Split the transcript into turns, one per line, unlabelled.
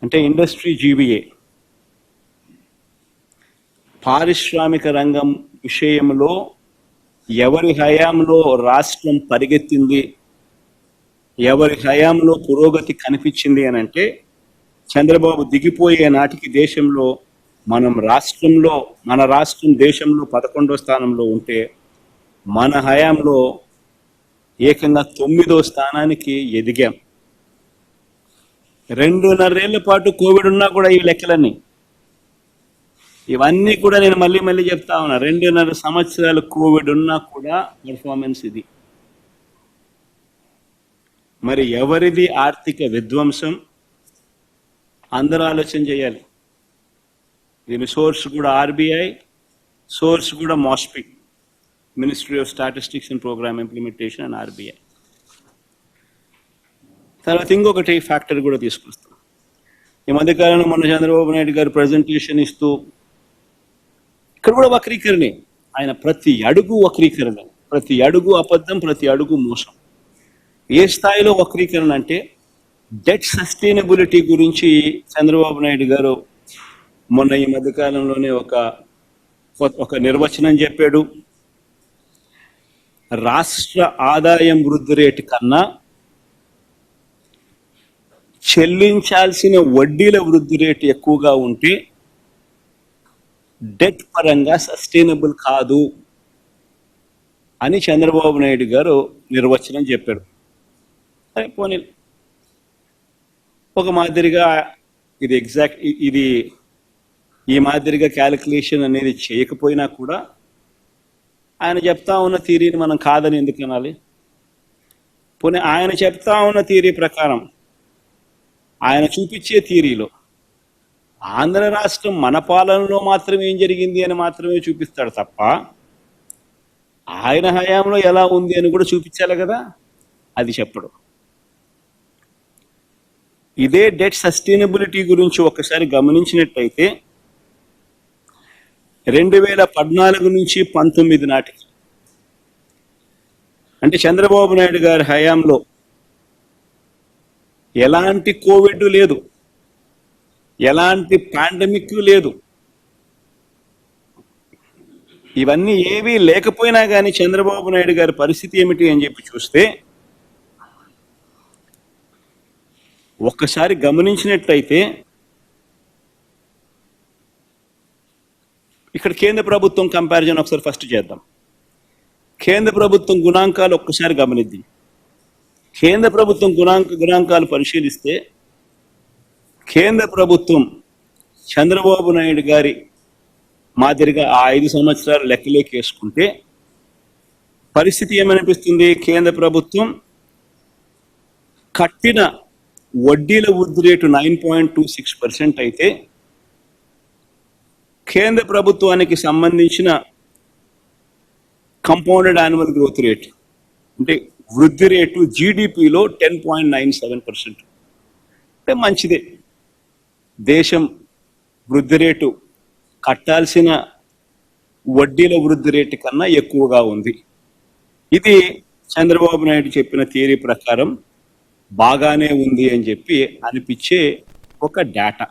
అంటే industry GVA పారిశ్రామిక రంగం విషయంలో ఎవరి హయాంలో రాష్ట్రం పరిగెత్తింది, ఎవరి హయాంలో పురోగతి కనిపించింది అని అంటే చంద్రబాబు దిగిపోయే నాటికి దేశంలో మన రాష్ట్రం దేశంలో 11వ స్థానంలో ఉంటే మన హయాంలో ఏకంగా 9వ స్థానానికి ఎదిగాం. 2.5 ఏళ్ల పాటు కోవిడ్ ఉన్నా కూడా ఈ లెక్కలన్నీ ఇవన్నీ కూడా నేను మళ్ళీ చెప్తా ఉన్నా. 2.5 సంవత్సరాలు కోవిడ్ ఉన్నా కూడా పెర్ఫార్మెన్స్ ఇది. మరి ఎవరిది ఆర్థిక విధ్వంసం? అందరూ ఆలోచన చేయాలి. దీని సోర్స్ కూడా ఆర్బీఐ, సోర్స్ కూడా MoSPI, ministry of statistics and programme implementation and RBI. తర్వాత ఇంకొకటి ఫ్యాక్టర్ కూడా తీసుకొస్తాం. ఈ మధ్యకాలంలో మొన్న చంద్రబాబు నాయుడు గారు ప్రజెంటేషన్ ఇస్తూ ఇక్కడ కూడా వక్రీకరణే. ఆయన ప్రతి అడుగు వక్రీకరణ, ప్రతి అడుగు అబద్ధం, ప్రతి అడుగు మోసం. ఏ స్థాయిలో వక్రీకరణ అంటే డెట్ సస్టైనబిలిటీ గురించి చంద్రబాబు నాయుడు గారు మొన్న ఈ మధ్యకాలంలోనే ఒక నిర్వచనం చెప్పాడు. రాష్ట్ర ఆదాయం వృద్ధి రేటు కన్నా చెల్లించాల్సిన వడ్డీల వృద్ధి రేటు ఎక్కువగా ఉంటే డెట్ పరంగా సస్టైనబుల్ కాదు అని చంద్రబాబు నాయుడు గారు నిర్వచనం చెప్పాడు. సరే పోనీ ఒక మాదిరిగా ఇది ఈ మాదిరిగా క్యాలిక్యులేషన్ అనేది చేయకపోయినా కూడా ఆయన చెప్తా ఉన్న థియరీని మనం కాదని ఎందుకు అనాలి? పోనీ ఆయన చెప్తా ఉన్న థియరీ ప్రకారం, ఆయన చూపించే థియరీలో ఆంధ్ర రాష్ట్రం మన పాలనలో మాత్రమే ఏం జరిగింది అని మాత్రమే చూపిస్తాడు తప్ప ఆయన హయాంలో ఎలా ఉంది అని కూడా చూపించాలి కదా, అది చెప్పడు. ఇదే డెట్ సస్టైనబిలిటీ గురించి ఒకసారి గమనించినట్టయితే 2014 నుంచి 19 నాటికి, అంటే చంద్రబాబు నాయుడు గారి హయాంలో ఎలాంటి కోవిడ్ లేదు, ఎలాంటి పాండమిక్ లేదు. ఇవన్నీ ఏవీ లేకపోయినా కానీ చంద్రబాబు నాయుడు గారి పరిస్థితి ఏమిటి అని చెప్పి చూస్తే ఒక్కసారి గమనించినట్లయితే ఇక్కడ కేంద్ర ప్రభుత్వం కంపారిజన్ ఒకసారి ఫస్ట్ చేద్దాం. కేంద్ర ప్రభుత్వం గుణాంకాలు ఒక్కసారి గమనిద్దాం. కేంద్ర ప్రభుత్వం గుణాంకాలు పరిశీలిస్తే కేంద్ర ప్రభుత్వం చంద్రబాబు నాయుడు గారి మాదిరిగా ఆ 5 సంవత్సరాలు లెక్కలేకి వేసుకుంటే పరిస్థితి ఏమనిపిస్తుంది? కేంద్ర ప్రభుత్వం కట్టిన వడ్డీల వృద్ధి రేటు 9.26% అయితే కేంద్ర ప్రభుత్వానికి సంబంధించిన కంపౌండెడ్ యాన్యువల్ గ్రోత్ రేట్ అంటే వృద్ధి రేటు జీడిపిలో 10.97%. అంటే మంచిదే. దేశం వృద్ధి రేటు కట్టాల్సిన వడ్డీల వృద్ధి రేటు కన్నా ఎక్కువగా ఉంది. ఇది చంద్రబాబు నాయుడు చెప్పిన థియరీ ప్రకారం బాగానే ఉంది అని చెప్పి అనిపించే ఒక డేటా.